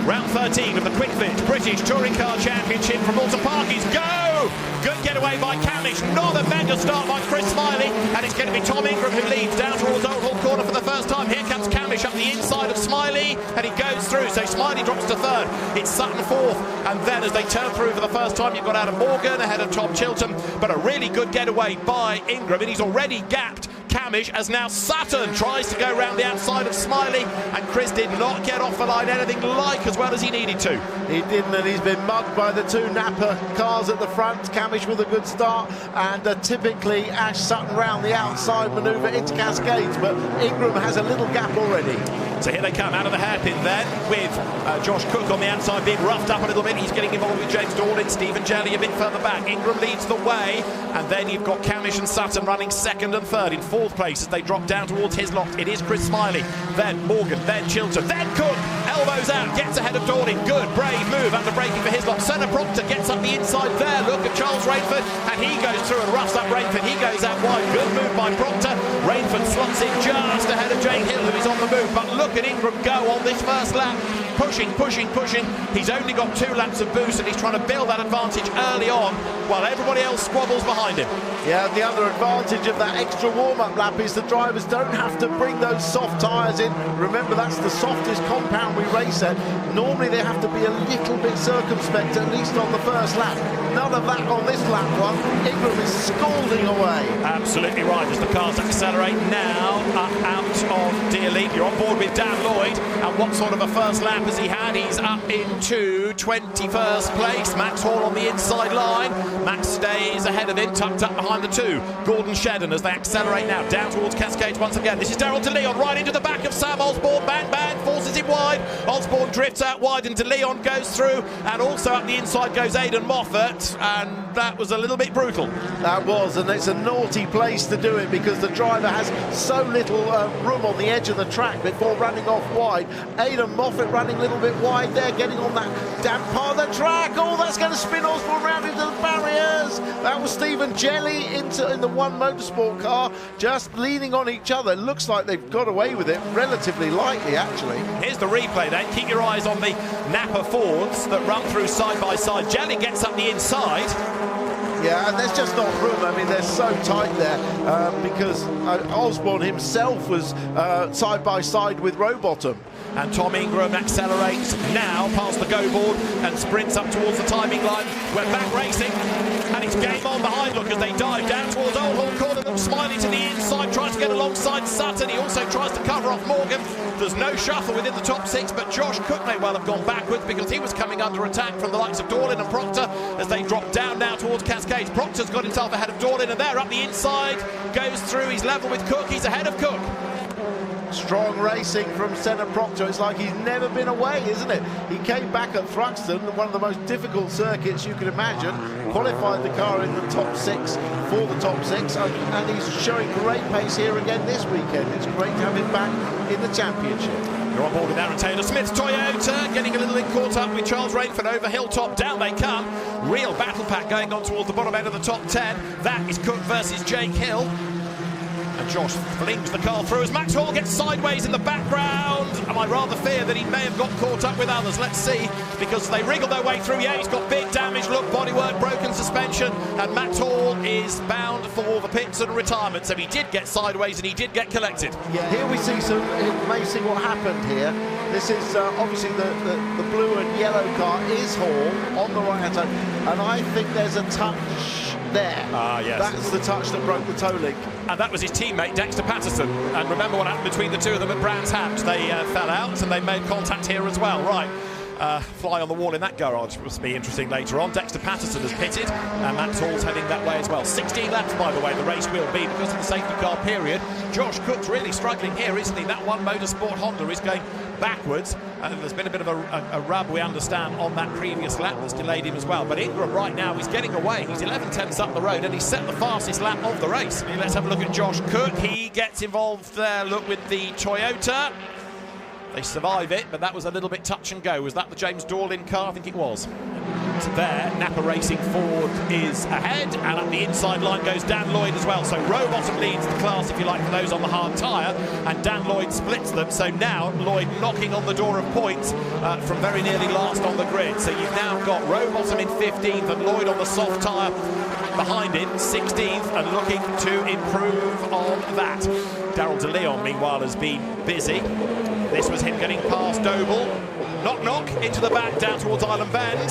Round 13 of the Quick Fit British Touring Car Championship from Oulton Park is go! Good getaway by Camish, not a mega start by Chris Smiley, and it's going to be Tom Ingram who leads down towards Oulton corner for the first time. Here comes Camish up the inside of Smiley, and he goes through, so Smiley drops to third. It's Sutton fourth, and then as they turn through for the first time, you've got Adam Morgan ahead of Tom Chilton, but a really good getaway by Ingram, and he's already gapped Camish as now Sutton tries to go round the outside of Smiley, and Chris did not get off the line anything like as well as he needed to. He didn't, and he's been mugged by the two Napa cars at the front. Camish with a good start, and typically Ash Sutton round the outside manoeuvre into Cascades, but Ingram has a little gap already. So here they come out of the hairpin then with Josh Cook on the outside being roughed up a little bit. He's getting involved with James Dorlin, Stephen Jelly a bit further back. Ingram leads the way, and then you've got Camish and Sutton running second and third. In fourth place as they drop down towards his lot, it is Chris Smiley, then Morgan, then Chilton, then Cook, elbows out, gets ahead of Dorlin. Good, brave move under braking for his lot. Senna Proctor gets up the inside there. Look at Charles Rainford, and he goes through and roughs up Rainford. He goes out wide. Good move by Proctor. Rainford slots in just ahead of Jake Hill, who is on the move, but look at Ingram go on this first lap, pushing. He's only got 2 laps of boost, and he's trying to build that advantage early on while everybody else squabbles behind him. Yeah, the other advantage of that extra warm-up lap is the drivers don't have to bring those soft tyres in. Remember, that's the softest compound we race at. Normally they have to be a little bit circumspect, at least on the first lap. None of that on this lap one. Ingram is scalding away. Absolutely right, as the cars accelerate now out of Dearly. You're on board with Dan Lloyd, and what sort of a first lap has he had? He's up into 21st place. Max Hall on the inside line. Max stays ahead of him, tucked up behind the two. Gordon Shedden as they accelerate now down towards Cascades once again. This is Daryl De Leon right into the back of Sam Osborne. Bang, bang, forces him wide. Osborne drifts out wide and De Leon goes through, and also up the inside goes Aidan Moffat, and that was a little bit brutal. That was, and it's a naughty place to do it because the driver has so little room on the edge of the track before running off wide. Aidan Moffat running a little bit wide there, getting on that damp part of the track. Oh, that's going to spin Osborne round into the barriers. That was Stephen Jelly in the One Motorsport car, just leaning on each other. Looks like they've got away with it relatively lightly, actually. Here's the replay then. Keep your eyes on the Napa Fords that run through side by side. Jelly gets up the inside. Yeah, and there's just not room. I mean, they're so tight there because Osborne himself was side by side with Rowbottom. And Tom Ingram accelerates now past the go board and sprints up towards the timing line. We're back racing, and it's game on behind. Look as they dive down towards Oulton corner. Smiley to the inside, tries to get alongside Sutton. He also tries to cover off Morgan. There's no shuffle within the top 6, but Josh Cook may well have gone backwards because he was coming under attack from the likes of Dorlin and Proctor as they drop down now towards Cascades. Proctor's got himself ahead of Dorlin, and they're up the inside. Goes through, he's level with Cook, he's ahead of Cook. Strong racing from Senna Proctor. It's like he's never been away, isn't it? He came back at Thruxton, one of the most difficult circuits you can imagine, qualified the car in the top 6 for the top 6, and he's showing great pace here again this weekend. It's great to have him back in the championship. You're on board with Aaron Taylor Smith's Toyota, getting a little bit caught up with Charles Rainford over Hilltop. Down they come. Real battle pack going on towards the bottom end of the top 10. That is Cook versus Jake Hill. And Josh flings the car through as Max Hall gets sideways in the background. And I rather fear that he may have got caught up with others. Let's see, because they wriggle their way through. Yeah, he's got big damage. Look, bodywork, broken suspension. And Max Hall is bound for the pits and retirement. So he did get sideways and he did get collected. Yeah, here we see some amazing what happened here. This is obviously the blue and yellow car is Hall on the right-hand side. And I think there's a touch there. Yes. That's the touch that broke the toe link. And that was his teammate Dexter Patterson. And remember what happened between the two of them at Brands Hatch. They fell out and they made contact here as well. Right. Fly on the wall in that garage must be interesting later on. Dexter Patterson has pitted, and Max Hall's heading that way as well. 16 laps, by the way, the race will be because of the safety car period. Josh Cook's really struggling here, isn't he? That One Motorsport Honda is going backwards, and there's been a bit of a rub, we understand, on that previous lap that's delayed him as well. But Ingram right now is getting away. He's 11 tenths up the road, and he's set the fastest lap of the race. Let's have a look at Josh Cook. He gets involved there. Look with the Toyota. They survive it, but that was a little bit touch and go. Was that the James Dorlin car? I think it was. So there, Napa Racing Ford is ahead, and up the inside line goes Dan Lloyd as well. So Rowbottom leads the class, if you like, for those on the hard tyre, and Dan Lloyd splits them. So now Lloyd knocking on the door of points from very nearly last on the grid. So you've now got Rowbottom in 15th and Lloyd on the soft tyre behind him, 16th, and looking to improve on that. Daryl De Leon, meanwhile, has been busy. This was him getting past Doble. Knock, into the back, down towards Island Bend.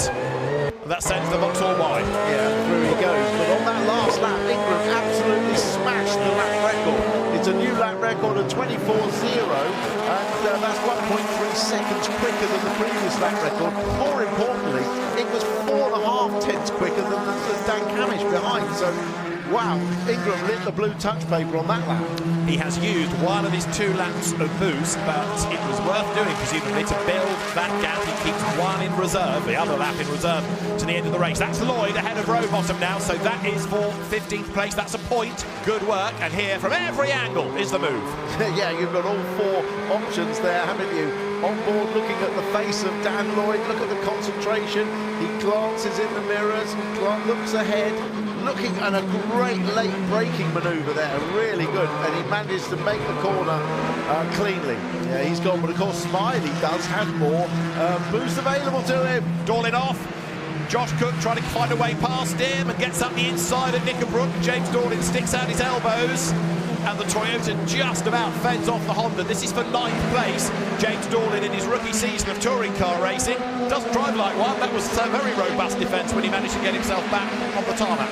That sends the Vauxhall wide. Yeah, through he goes. But on that last lap, Ingram absolutely smashed the lap record. It's a new lap record of 24.0, and that's 1.3 seconds quicker than the previous lap record. More importantly, it was 4.5 tenths quicker than Dan Camish behind. So, wow, Ingram lit the blue touch paper on that lap. He has used one of his 2 laps of boost, but it was worth doing, presumably, to build that gap. He keeps one in reserve, the other lap in reserve, to the end of the race. That's Lloyd ahead of Rowbottom now, so that is for 15th place. That's a point. Good work. And here, from every angle, is the move. Yeah, you've got all 4 options there, haven't you? On board, looking at the face of Dan Lloyd. Look at the concentration. He glances in the mirrors, looks ahead, looking at a great late braking manoeuvre there, really good, and he managed to make the corner cleanly. Yeah, he's gone, but of course Smiley does have more boost available to him. Dorlin off. Josh Cook trying to find a way past him and gets up the inside of Knickerbrook. James Dorlin sticks out his elbows, and the Toyota just about fends off the Honda. This is for 9th place. James Dorlin, in his rookie season of touring car racing, doesn't drive like one. That was a very robust defence when he managed to get himself back on the tarmac.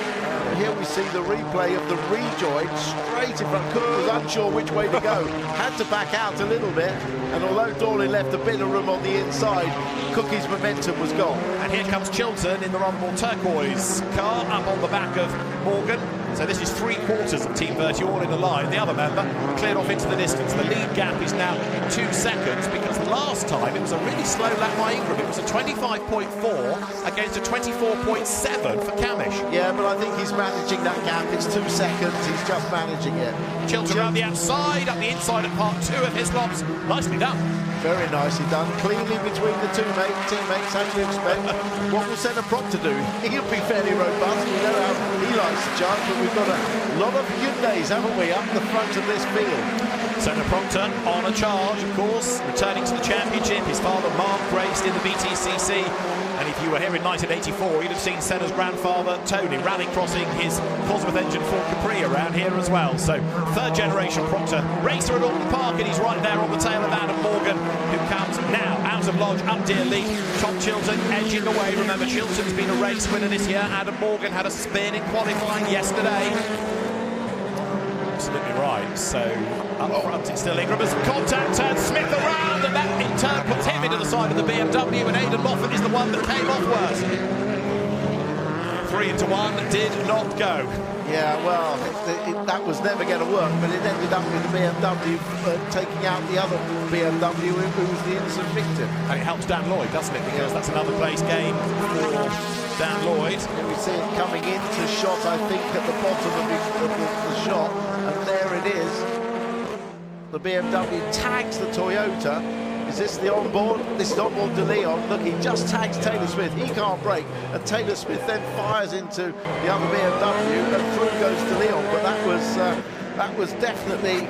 Here we see the replay of the rejoin straight in front. Cook was unsure which way to go, had to back out a little bit, and although Dorlin left a bit of room on the inside, Cookie's momentum was gone. And here comes Chilton in the Rumble Turquoise car, up on the back of Morgan. So this is 3/4 of Team Virtue all in a line. The other member cleared off into the distance. The lead gap is now 2 seconds, because last time it was a really slow lap by Ingram. It was a 25.4 against a 24.7 for Camish. Yeah, but I think he's managing that gap. It's 2 seconds. He's just managing it. Chilton around the outside, up the inside at part 2 of Hislop's. Nicely done. Very nicely done. Cleanly between the teammates, as you expect. What will Senna Proctor do? He'll be fairly robust. We know how he likes to charge, but we've got a lot of Hyundais, haven't we, up the front of this field. Senna Proctor on a charge, of course, returning to the championship. His father, Mark, raced in the BTCC. And if you were here in 1984, you'd have seen Senna's grandfather, Tony, rallycrossing his Cosworth engine Ford Capri around here as well. So, 3rd generation Proctor racer at Oulton Park, and he's right there on the tail of Adam Morgan, who comes now out of Lodge up Deer League. Tom Chilton edging away. Remember, Chilton's been a race winner this year. Adam Morgan had a spin in qualifying yesterday. Absolutely right. So up front it's still Ingram as contact turns Smith around, and that in turn puts him into the side of the BMW, and Aidan Moffat is the one that came off worse. 3 into 1 did not go. Yeah, well, that was never going to work, but it ended up with the BMW taking out the other BMW who was the innocent victim. And it helps Dan Lloyd, doesn't it? Because that's another place game for Dan Lloyd. And we see it coming into shot, I think, at the bottom of the shot, and there it is. The BMW tags the Toyota. Is this the onboard? This is onboard De Leon. Look, he just tags Taylor Smith. He can't brake, and Taylor Smith then fires into the other BMW, and through goes De Leon. But that was definitely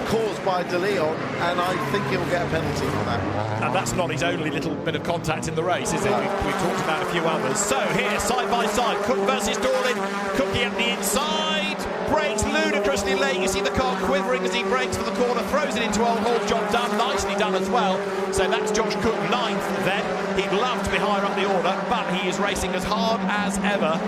caused by De Leon, and I think he'll get a penalty for that. And that's not his only little bit of contact in the race, is it? We've talked about a few others. So here, side by side, Cook versus Dorlin. Cookie up the inside, brakes ludicrously late. You see the car quivering as he brakes for the corner, throws it into Old Hall. Job done, nicely done as well. So that's Josh Cook 9th then. He'd love to be higher up the order, but he is racing as hard as ever.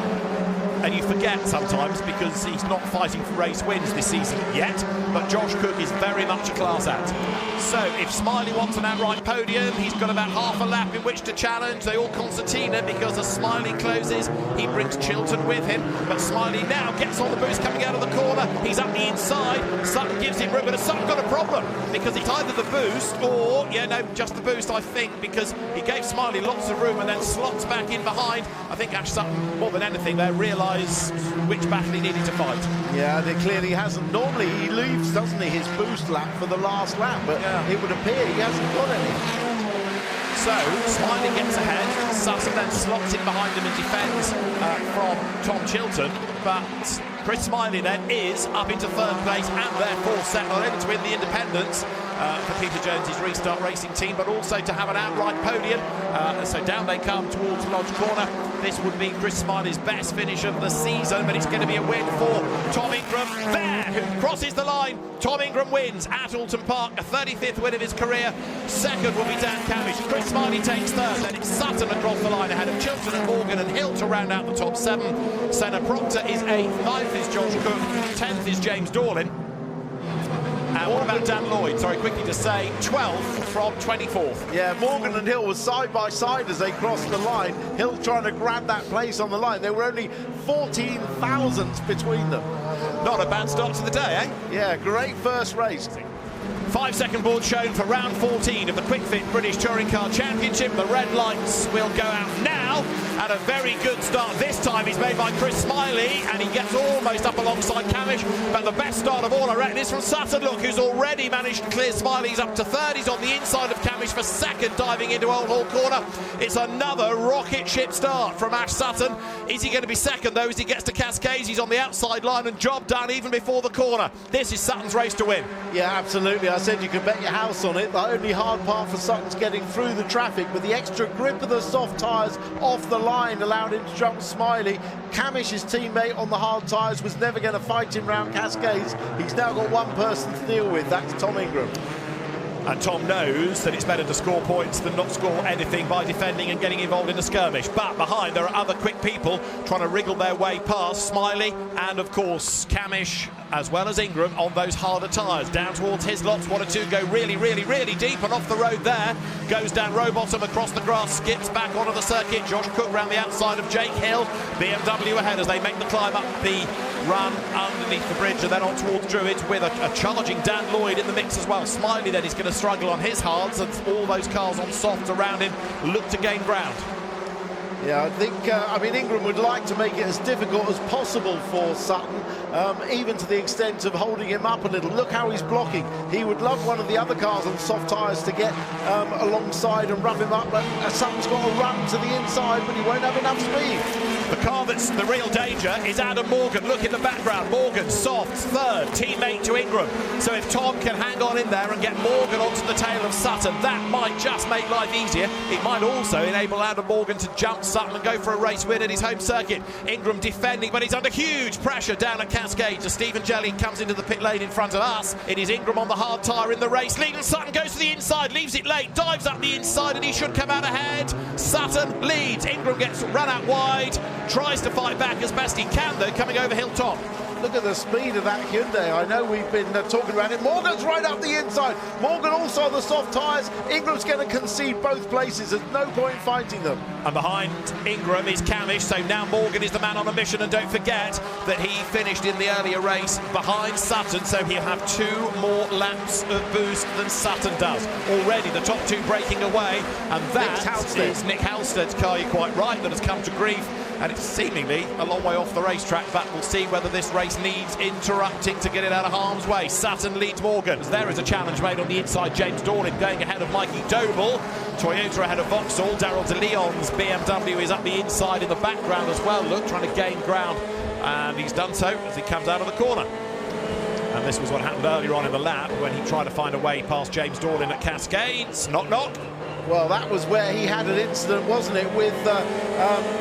And you forget sometimes, because he's not fighting for race wins this season yet, but Josh Cook is very much a class act. So if Smiley wants an outright podium, he's got about half a lap in which to challenge. They all concertina, because as Smiley closes, he brings Chilton with him. But Smiley now gets on the boost coming out of the corner. He's up the inside. Sutton gives him room, but Sutton got a problem, because it's either the boost or, yeah, no, just the boost, I think, because he gave Smiley lots of room and then slots back in behind. I think Ash Sutton, more than anything, there realised realise which battle he needed to fight. Yeah, and it clearly hasn't. Normally he leaves, doesn't he, his boost lap for the last lap, but it would appear he hasn't got any. So, Smiley gets ahead, Sutton then slots in behind him and defends from Tom Chilton, but Chris Smiley then is up into third place and therefore set not only to win the Independence for Peter Jones's Restart Racing team, but also to have an outright podium. So down they come towards Lodge Corner. This would be Chris Smiley's best finish of the season, but it's going to be a win for Tom Ingram there, who crosses the line. Tom Ingram wins at Oulton Park, a 35th win of his career. Second will be Dan Camish. Chris Smiley takes third, then it's Sutton across the line ahead of Chilton and Morgan and Hill to round out the top 7. Senna Proctor is 8th, 9th is Josh Cook, 10th is James Dorlin. And what about Dan Lloyd? Sorry, quickly to say, 12th from 24th. Yeah, Morgan and Hill were side by side as they crossed the line. Hill trying to grab that place on the line. There were only 14 thousandths between them. Not a bad start to the day, eh? Yeah, great first race. 5-second board shown for round 14 of the Quick Fit British Touring Car Championship. The red lights will go out now, and a very good start this time is made by Chris Smiley, and he gets almost up alongside Camish, but the best start of all, I reckon, is from Sutton. Look, who's already managed to clear Smiley. He's up to third. He's on the inside of Camish for second, diving into Old Hall Corner. It's another rocket ship start from Ash Sutton. Is he going to be second, though, as he gets to Cascades? He's on the outside line, and job done even before the corner. This is Sutton's race to win. Yeah, absolutely. I said you could bet your house on it. The only hard part for Sutton's getting through the traffic, but the extra grip of the soft tyres off the line allowed him to jump Smiley. Camish, his teammate on the hard tyres, was never going to fight him round Cascades. He's now got one person to deal with. That's Tom Ingram. And Tom knows that it's better to score points than not score anything by defending and getting involved in a skirmish. But behind, there are other quick people trying to wriggle their way past Smiley and, of course, Camish, as well as Ingram, on those harder tyres. Down towards his lots, 1 or 2 go really, really, really deep, and off the road there goes Dan Rowbottom across the grass, skips back onto the circuit. Josh Cook round the outside of Jake Hill. BMW ahead as they make the climb up the run underneath the bridge and then on towards Druids with a charging Dan Lloyd in the mix as well. Smiley then is going to struggle on his hards, and all those cars on softs around him look to gain ground. Yeah, I think, I mean, Ingram would like to make it as difficult as possible for Sutton, even to the extent of holding him up a little. Look how he's blocking. He would love one of the other cars on soft tyres to get alongside and rough him up, but Sutton's got to run to the inside, but he won't have enough speed. The car that's the real danger is Adam Morgan. Look in the background. Morgan, soft, third, teammate to Ingram. So if Tom can hang on in there and get Morgan onto the tail of Sutton, that might just make life easier. It might also enable Adam Morgan to jump Sutton and go for a race win at his home circuit. Ingram defending, but he's under huge pressure down at Cascades as Stephen Jelly comes into the pit lane in front of us. It is Ingram on the hard tyre in the race. Leading Sutton goes to the inside, leaves it late, dives up the inside, and he should come out ahead. Sutton leads. Ingram gets run out wide, tries to fight back as best he can, though, coming over hilltop. Look at the speed of that Hyundai. I know we've been talking about it. Morgan's right up the inside. Morgan also on the soft tyres. Ingram's going to concede both places. There's no point fighting them. And behind Ingram is Camish, so now Morgan is the man on a mission. And don't forget that he finished in the earlier race behind Sutton, so he'll have 2 more laps of boost than Sutton does. Already the top 2 breaking away, and that is Nick Halstead's car, you're quite right, that has come to grief. And it's seemingly a long way off the racetrack, but we'll see whether this race needs interrupting to get it out of harm's way. Sutton leads Morgan. There is a challenge made on the inside. James Dorlin going ahead of Mikey Doble. Toyota ahead of Vauxhall. Daryl de Leon's BMW is up the inside in the background as well. Look, trying to gain ground. And he's done so as he comes out of the corner. And this was what happened earlier on in the lap when he tried to find a way past James Dorlin at Cascades. Knock, knock. Well, that was where he had an incident, wasn't it, with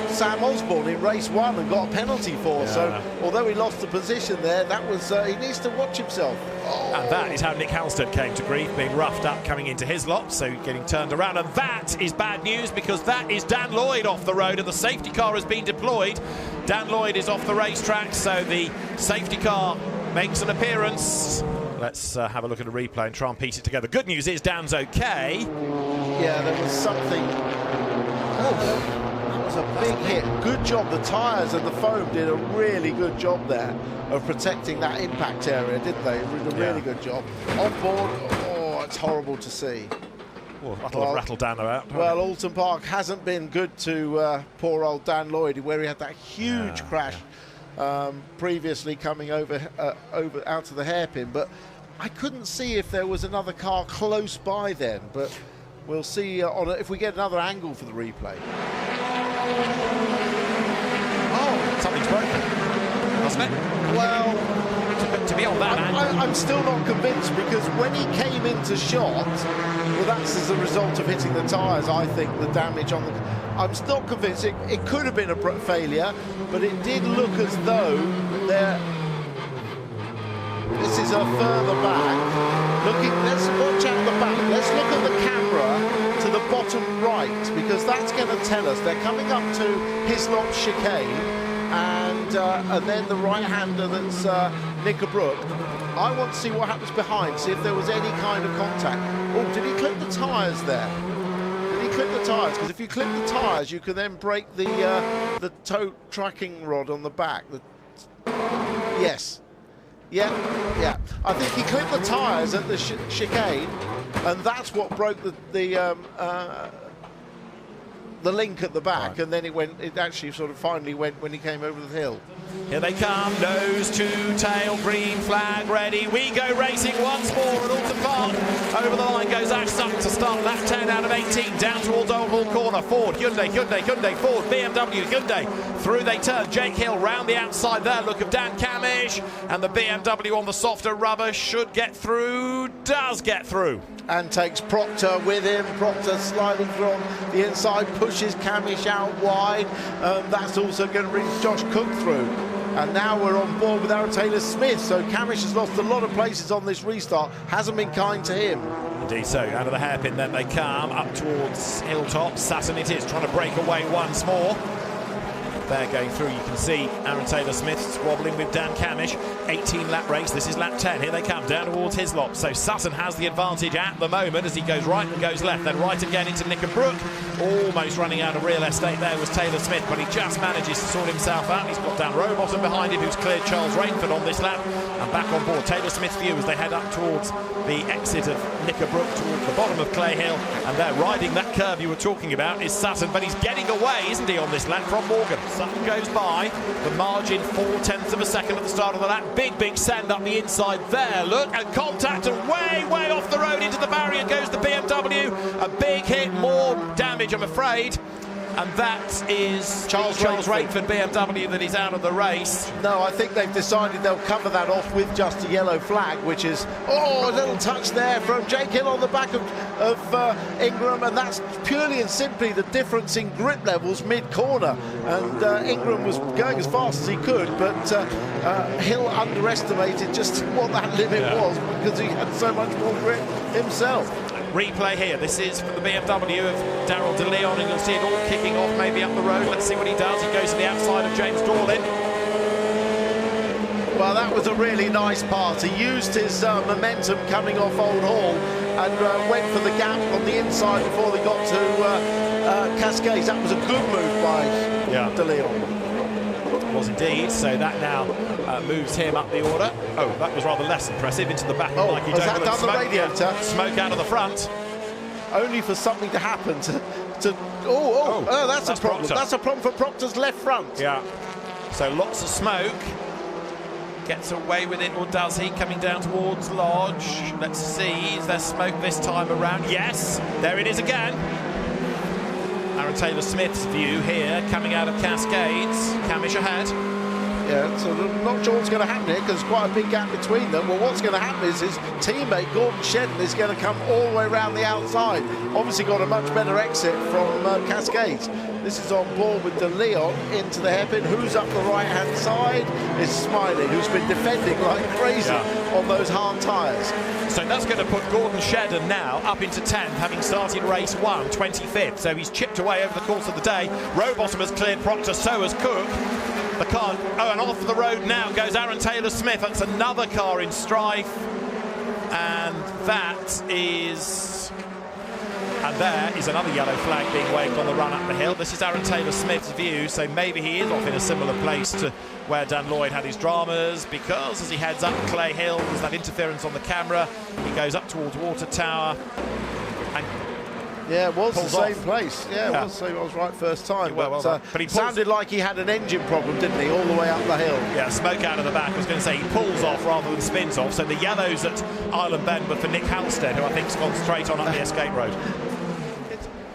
Sam Osborne in race 1 and got a penalty for. Yeah. So, although he lost the position there, that was he needs to watch himself. Oh. And that is how Nick Halstead came to grief, being roughed up coming into his lot, so getting turned around. And that is bad news, because that is Dan Lloyd off the road and the safety car has been deployed. Dan Lloyd is off the racetrack, so the safety car makes an appearance. Let's have a look at a replay and try and piece it together. Good news is Dan's okay. Yeah, there was something. Oh, that was a big hit. Good job. The tyres and the foam did a really good job there of protecting that impact area, didn't they? It did a really good job. On board, oh, it's horrible to see. Oh, that'll have rattled Dano out. Well, Oulton Park hasn't been good to poor old Dan Lloyd, where he had that huge crash previously coming over out to the hairpin. But I couldn't see if there was another car close by then. But we'll see if we get another angle for the replay. Oh, something's broken, hasn't it? Well, to be on that angle. I'm still not convinced, because when he came into shot, well, that's as a result of hitting the tyres, I think, the damage on the... I'm not convinced. It could have been a failure, but it did look as though there... This is a further back. Let's watch out the back. Let's look at the camera to the bottom right, because that's going to tell us they're coming up to Hislop chicane, and then the right-hander that's Knickerbrook. I want to see what happens behind, see if there was any kind of contact. Oh, did he clip the tyres there? Did he clip the tyres? Because if you clip the tyres, you can then break the tow tracking rod on the back. Yes. Yeah. I think he clipped the tyres at the chicane, and that's what broke the link at the back, and then it actually sort of finally went when he came over the hill. Here they come, nose to tail, green flag ready. We go racing once more at Oulton Park. Over the line goes Ash Sutton to start lap 10 out of 18, down towards Old Hall Corner. Ford, Hyundai, Ford, BMW, Hyundai. Through they turn, Jake Hill round the outside there. Look of Dan Camish, and the BMW on the softer rubber should get through, does get through. And takes Proctor with him. Proctor sliding through on the inside, pushes Camish out wide. That's also going to bring Josh Cook through. And now we're on board with Aaron Taylor-Smith. So Camish has lost a lot of places on this restart. Hasn't been kind to him. Indeed so. Out of the hairpin then they come up towards Hilltop. Sutton it is, trying to break away once more. There going through, you can see Aaron Taylor-Smith squabbling with Dan Camish. 18-lap race, this is lap 10. Here they come, down towards Hislop. So Sutton has the advantage at the moment as he goes right and goes left, then right again into Knickerbrook. Almost running out of real estate there was Taylor-Smith, but he just manages to sort himself out. He's got Dan Rowbottom behind him, who's cleared Charles Rainford on this lap. And back on board, Taylor-Smith's view as they head up towards the exit of Knickerbrook, towards the bottom of Clay Hill. And there, riding that curve you were talking about, is Sutton, but he's getting away, isn't he, on this lap from Morgan. Sutton goes by, the margin 0.4 of a second at the start of the lap. Big send up the inside there, look, and contact, and way off the road into the barrier goes the BMW. A big hit, more damage, I'm afraid. And that is Charles Rainford BMW that is out of the race. No, I think they've decided they'll cover that off with just a yellow flag, which is, a little touch there from Jake Hill on the back of Ingram, and that's purely and simply the difference in grip levels mid-corner. And Ingram was going as fast as he could, but Hill underestimated just what that limit was, because he had so much more grip himself. Replay here. This is for the BMW of Daryl De Leon, and you'll see it all kicking off maybe up the road. Let's see what he does. He goes to the outside of James Dorlin. Well, that was a really nice pass. He used his momentum coming off Old Hall and went for the gap on the inside before they got to Cascades. That was a good move by De Leon. Was indeed, so that now moves him up the order. Oh, that was rather less impressive, into the back of Mikey Doble. Has that done the radiator? Smoke out of the front. Only for something to happen to that's a problem. Proctor. That's a problem for Proctor's left front. Yeah. So lots of smoke. Gets away with it, or does he? Coming down towards Lodge. Let's see, is there smoke this time around? Yes, there it is again. Aaron Taylor-Smith's view here, coming out of Cascades. Camish ahead. Yeah, so I'm not sure what's going to happen here, because there's quite a big gap between them. Well, what's going to happen is his teammate, Gordon Shedden, is going to come all the way around the outside. Obviously got a much better exit from Cascades. This is on board with De Leon into the hairpin. Who's up the right-hand side is Smiley, who's been defending like crazy on those hard tyres. So that's going to put Gordon Shedden now up into 10th, having started race 1, 25th. So he's chipped away over the course of the day. Rowbottom has cleared Proctor, so has Cook. The car, and off the road now goes Aaron Taylor-Smith. That's another car in strife. And that is... And there is another yellow flag being waved on the run up the hill. This is Aaron Taylor-Smith's view, so maybe he is off in a similar place to where Dan Lloyd had his dramas, because as he heads up Clay Hill, there's that interference on the camera. He goes up towards Water Tower, and Yeah, it was the pulls same off. place. Yeah, it was the same. I was right first time. Well done. But he sounded like he had an engine problem, didn't he, all the way up the hill? Yeah, smoke out of the back. I was going to say he pulls off rather than spins off. So the yellows at Island Bend were for Nick Halstead, who I think's gone straight on up the escape road.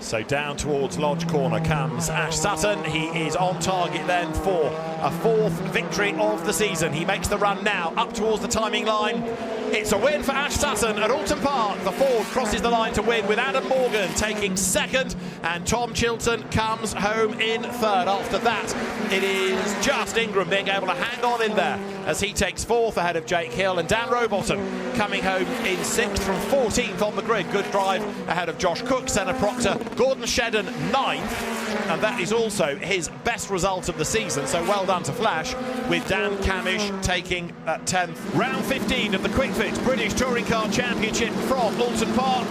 So down towards Lodge Corner comes Ash Sutton. He is on target then for a 4th victory of the season. He makes the run now up towards the timing line. It's a win for Ash Sutton at Oulton Park. The Ford crosses the line to win with Adam Morgan taking 2nd, and Tom Chilton comes home in 3rd. After that, it is just Ingram being able to hang on in there as he takes 4th ahead of Jake Hill, and Dan Rowbottom coming home in 6th from 14th on the grid. Good drive ahead of Josh Cook, Senna Proctor, Gordon Shedden 9th, and that is also his best result of the season, so well done to Flash, with Dan Camish taking 10th. Round 15 of the Quick Fix British Touring Car Championship from Oulton Park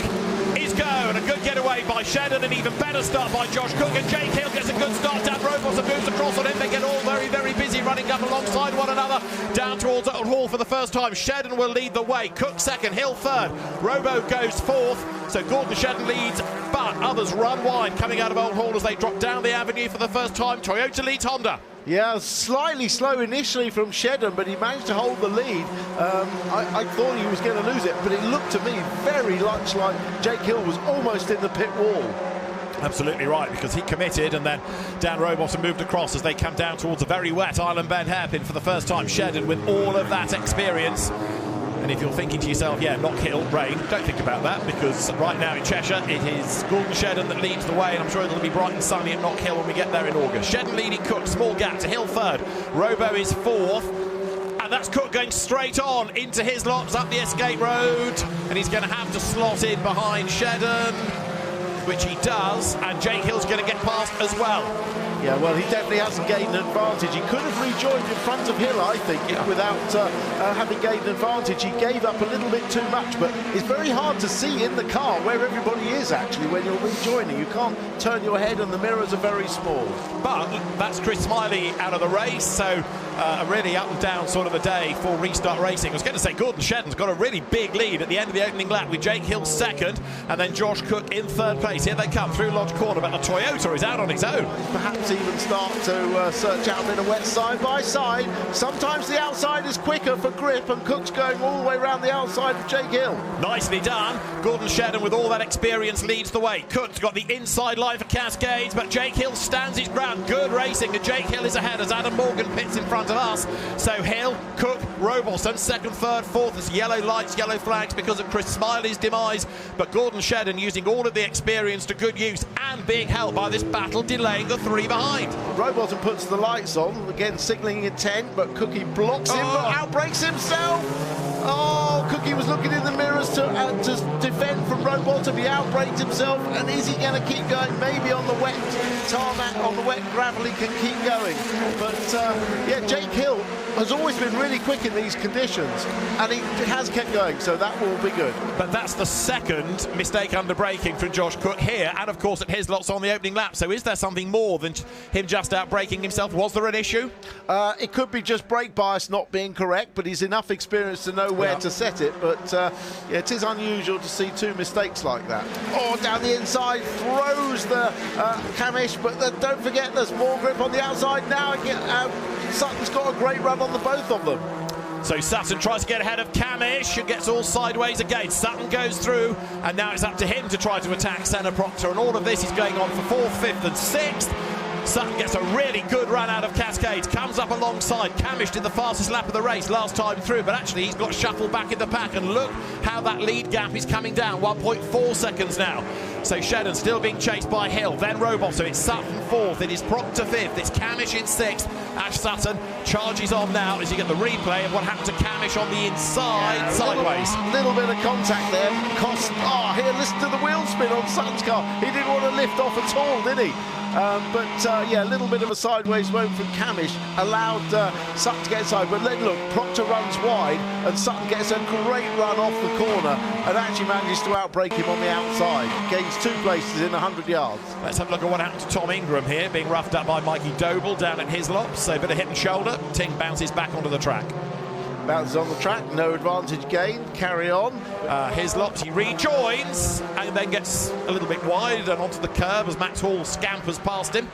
is go, and a good getaway by Shedden, an even better start by Josh Cook, and Jake Hill gets a good start. Dan Rowbottom moves across on him. They get all very, very busy running up alongside one another down towards Old Hall for the first time. Shedden will lead the way, Cook 2nd, Hill 3rd, Robo goes 4th, so Gordon Shedden leads, but others run wide coming out of Old Hall as they drop down the avenue for the first time. Toyota leads Honda. Yeah, slightly slow initially from Shedden, but he managed to hold the lead. I thought he was going to lose it, but it looked to me very much like Jake Hill was almost in the pit wall. Absolutely right, because he committed, and then Dan Rowbottom moved across as they come down towards a very wet Island Bend hairpin for the first time. Shedden with all of that experience. And if you're thinking to yourself, yeah, Knock Hill, rain, don't think about that, because right now in Cheshire it is Gordon Shedden that leads the way, and I'm sure it'll be bright and sunny at Knock Hill when we get there in August. Shedden leading Cook, small gap to Hill 3rd, Robo is 4th, and that's Cook going straight on into his lots up the escape road, and he's going to have to slot in behind Shedden, which he does, and Jake Hill's going to get past as well. Yeah, well, he definitely hasn't gained an advantage. He could have rejoined in front of Hill, I think, without having gained an advantage. He gave up a little bit too much, but it's very hard to see in the car where everybody is, actually, when you're rejoining. You can't turn your head, and the mirrors are very small. But that's Chris Smiley out of the race, so a really up and down sort of a day for Restart Racing. I was going to say Gordon Shedden's got a really big lead at the end of the opening lap with Jake Hill 2nd, and then Josh Cook in 3rd place. Here they come through Lodge Corner, but the Toyota is out on its own. Perhaps even start to search out a bit of wet side by side. Sometimes the outside is quicker for grip, and Cook's going all the way around the outside of Jake Hill. Nicely done. Gordon Shedden with all that experience leads the way. Cook's got the inside line for Cascades, but Jake Hill stands his ground. Good racing, and Jake Hill is ahead as Adam Morgan pits in front of us. So Hill, Cook, Rowbottom, 2nd, 3rd, 4th as yellow lights, yellow flags because of Chris Smiley's demise, but Gordon Shedden using all of the experience to good use and being helped by this battle, delaying the 3 behind. Rowbottom puts the lights on, again signalling intent, but Cookie blocks him, but outbrakes himself. Oh, Cookie was looking in the mirrors to defend from Rowbottom. He outbraked himself, and is he going to keep going? Maybe on the wet tarmac, on the wet gravel, he can keep going. But yeah, Jake Hill has always been really quick in these conditions, and he has kept going, so that will be good. But that's the 2nd mistake under braking from Josh Cook here, and of course at his lots on the opening lap. So is there something more than him just outbraking himself? Was there an issue? It could be just brake bias not being correct, but he's enough experience to know where to set it. But yeah, it is unusual to see 2 mistakes like that. Oh, down the inside, throws the Camish, but don't forget there's more grip on the outside now. Sutton's got a great run on the both of them. So Sutton tries to get ahead of Camish and gets all sideways again. Sutton goes through, and now it's up to him to try to attack Senna Proctor, and all of this is going on for 4th, 5th and 6th. Sutton gets a really good run out of Cascades, comes up alongside. Camish did the fastest lap of the race last time through, but actually he's got shuffled back in the pack, and look how that lead gap is coming down, 1.4 seconds now. So Shedden still being chased by Hill, then Rowbottom, it's Sutton 4th, it is Proctor 5th, it's Camish in 6th. Ash Sutton charges on now as you get the replay of what happened to Camish on the inside, sideways. Little bit of contact there, here, listen to the wheel spin on Sutton's car. He didn't want to lift off at all, did he? Yeah, a little bit of a sideways moment from Camish allowed Sutton to get inside. But look, Proctor runs wide, and Sutton gets a great run off the corner and actually manages to outbrake him on the outside. Gains 2 places in 100 yards. Let's have a look at what happened to Tom Ingram here, being roughed up by Mikey Doble down at his lops. So a bit of hip and shoulder. Ting bounces back onto the track. Bounces on the track, no advantage gained, carry on. Hislop, he rejoins and then gets a little bit wide and onto the curb as Max Hall scampers past him.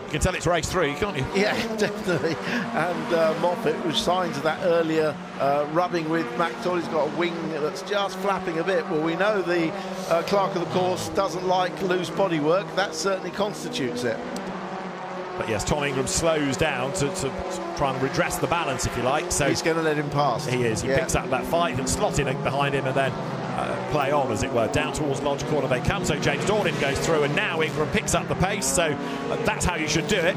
You can tell it's race 3, can't you? Yeah, definitely. And Moffat, which signs of that earlier rubbing with Max Hall, he's got a wing that's just flapping a bit. Well, we know the clerk of the course doesn't like loose bodywork. That certainly constitutes it. But yes, Tom Ingram slows down to try and redress the balance, if you like. So he's going to let him pass. He is. He picks up that fight and slot in behind him and then play on, as it were. Down towards Lodge Corner they come. So James Dornan goes through and now Ingram picks up the pace. So that's how you should do it.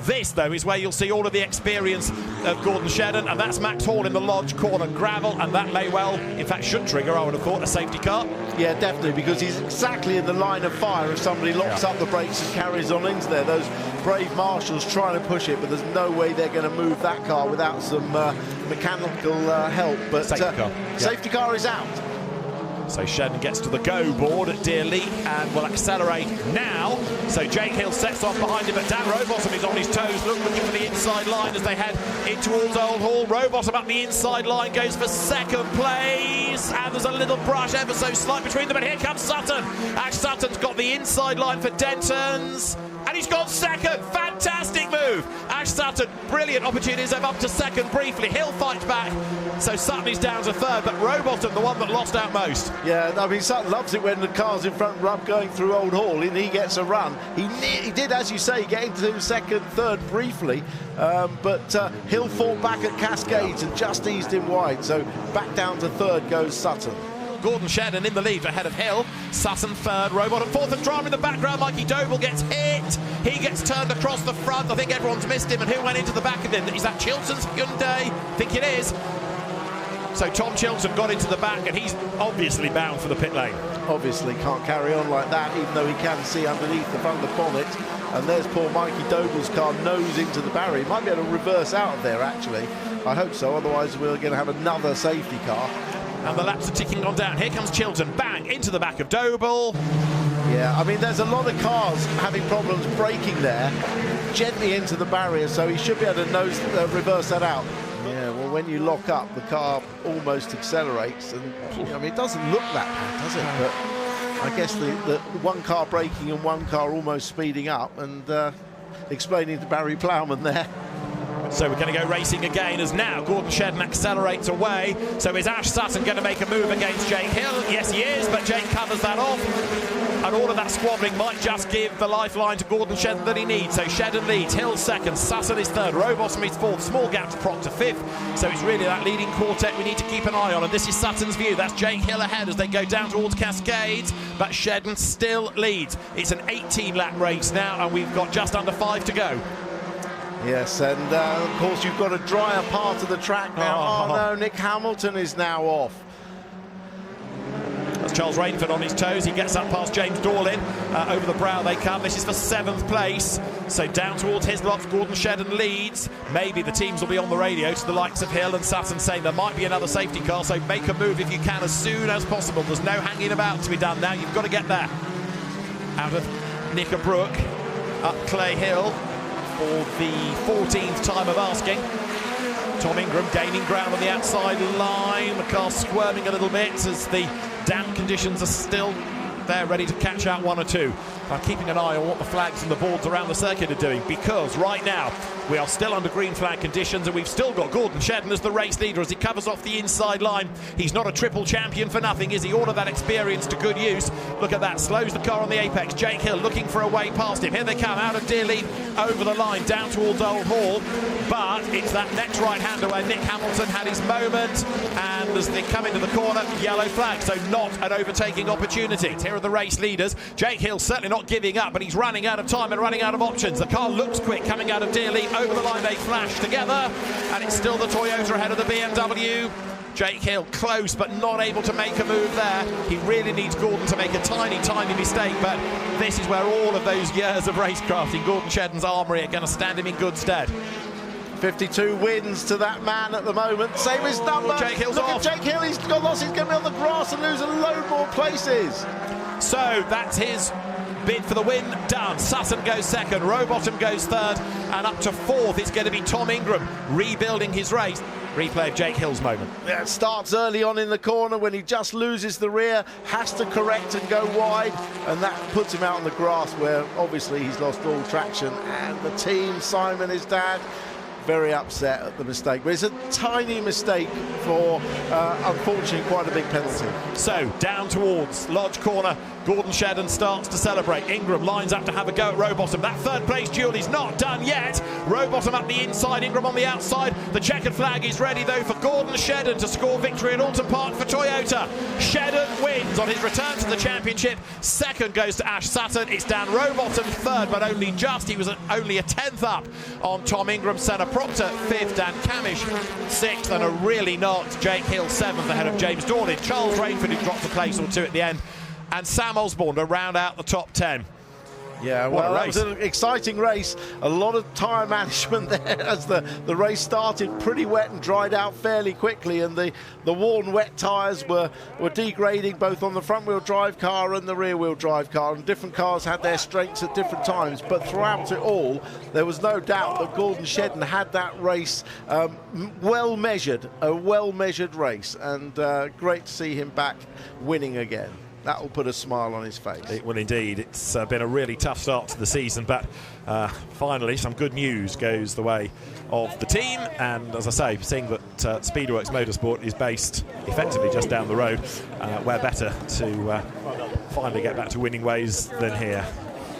This, though, is where you'll see all of the experience of Gordon Shedden, and that's Max Hall in the Lodge Corner gravel, and that may well, in fact, should trigger, I would have thought, a safety car. Yeah, definitely, because he's exactly in the line of fire if somebody locks up the brakes and carries on into there. Those brave marshals trying to push it, but there's no way they're going to move that car without some mechanical help. But safety car is out. So Shedden gets to the go board at Dearly and will accelerate now. So Jake Hill sets off behind him, but Dan Rowbottom is on his toes, looking for the inside line as they head in towards Old Hall. Rowbottom up the inside line, goes for second place, and there's a little brush ever so slight between them, and here comes Sutton. Ash Sutton's got the inside line for Denton's, and he's got second. Fantastic move. Ash Sutton, brilliant opportunities of up to second briefly. Hill fights back, so Sutton is down to third, but Rowbottom, the one that lost out most. Yeah, I mean, Sutton loves it when the cars in front rub going through Old Hall and he gets a run. He did, as you say, get into second, third briefly, but Hill fought back at Cascades and just eased him wide, so back down to third goes Sutton. Gordon Shedden in the lead ahead of Hill. Sutton third, Rowbottom fourth, and driver in the background, Mikey Doble gets hit. He gets turned across the front. I think everyone's missed him, and who went into the back of him? Is that Chilton's Hyundai? I think it is. So Tom Chilton got into the back, and he's obviously bound for the pit lane. Obviously can't carry on like that, even though he can see underneath the front of the bonnet. And there's poor Mikey Doble's car nose into the barrier. He might be able to reverse out of there, actually. I hope so, otherwise we're going to have another safety car. And the laps are ticking on down. Here comes Chilton, bang, into the back of Doble. Yeah, I mean, there's a lot of cars having problems braking there, gently into the barrier, so he should be able to reverse that out. Yeah, well, when you lock up, the car almost accelerates, and I mean, it doesn't look that bad, does it? But I guess the one car braking and one car almost speeding up, and explaining to Barry Ploughman there. So we're going to go racing again as now Gordon Shedden accelerates away. So is Ash Sutton going to make a move against Jake Hill? Yes, he is, but Jake covers that off. And all of that squabbling might just give the lifeline to Gordon Shedden that he needs. So Shedden leads, Hill second, Sutton is third, Rowbottom is fourth, small gap to Proctor fifth. So it's really that leading quartet we need to keep an eye on. And this is Sutton's view. That's Jake Hill ahead as they go down towards Cascades. But Shedden still leads. It's an 18-lap race now, and we've got just under 5 to go. Yes, and of course you've got a drier part of the track now. Oh no, Nick Hamilton is now off. That's Charles Rainford on his toes. He gets up past James Dorlin. Over the brow they come. This is for 7th place. So down towards Hislop, Gordon Shedden leads. Maybe the teams will be on the radio to the likes of Hill and Sutton saying there might be another safety car, so make a move if you can as soon as possible. There's no hanging about to be done now. You've got to get there. Out of Knickerbrook, up Clay Hill for the 14th time of asking. Tom Ingram gaining ground on the outside line. The car squirming a little bit as the damp conditions are still there, ready to catch out one or two. I'm keeping an eye on what the flags and the boards around the circuit are doing, because right now we are still under green flag conditions, and we've still got Gordon Shedden as the race leader as he covers off the inside line. He's not a triple champion for nothing, is he? All of that experience to good use. Look at that, slows the car on the apex. Jake Hill looking for a way past him. Here they come out of Dearly, over the line, down towards Old Hall. But it's that next right-hander where Nick Hamilton had his moment, and as they come into the corner, yellow flag, so not an overtaking opportunity. Here are the race leaders. Jake Hill certainly not giving up, but he's running out of time and running out of options. The car looks quick coming out of Dearly. Over the line they flash together, and it's still the Toyota ahead of the BMW. Jake Hill close, but not able to make a move there. He really needs Gordon to make a tiny, tiny mistake, but this is where all of those years of racecraft in Gordon Shedden's armoury are going to stand him in good stead. 52 wins to that man at the moment. Same as number. Jake Hill's Look off. at Jake Hill. He's got lost. He's going to be on the grass and lose a load more places. So that's his bid for the win done. Sutton goes second, Rowbottom goes third, and up to fourth it's going to be Tom Ingram rebuilding his race. Replay of Jake Hill's moment. Yeah, it starts early on in the corner when he just loses the rear, has to correct and go wide, and that puts him out on the grass where obviously he's lost all traction. And the team, Simon, his dad, very upset at the mistake, but it's a tiny mistake for unfortunately quite a big penalty. So down towards Lodge Corner, Gordon Shedden starts to celebrate. Ingram lines up to have a go at Rowbottom. That third place duel is not done yet. Rowbottom up the inside, Ingram on the outside. The checkered flag is ready though for Gordon Shedden to score victory at Oulton Park for Toyota. Shedden wins on his return to the championship. Second goes to Ash Sutton. It's Dan Rowbottom third, but only just. He was only a 10th up on Tom Ingram. Senna Proctor fifth, Dan Camish sixth, and a really knocked Jake Hill seventh ahead of James Dorlin. Charles Rainford, who dropped a place or two at the end, and Sam Osborne to round out the top 10. Yeah, well, that was an exciting race. A lot of tyre management there as the race started pretty wet and dried out fairly quickly, and the worn wet tyres were degrading both on the front-wheel drive car and the rear-wheel drive car, and different cars had their strengths at different times. But throughout it all, there was no doubt that Gordon Shedden had that race well-measured, a well-measured race, and great to see him back winning again. That will put a smile on his face. It will indeed. It's been a really tough start to the season, but finally some good news goes the way of the team. And as I say, seeing that Speedworks Motorsport is based effectively just down the road, where better to finally get back to winning ways than here.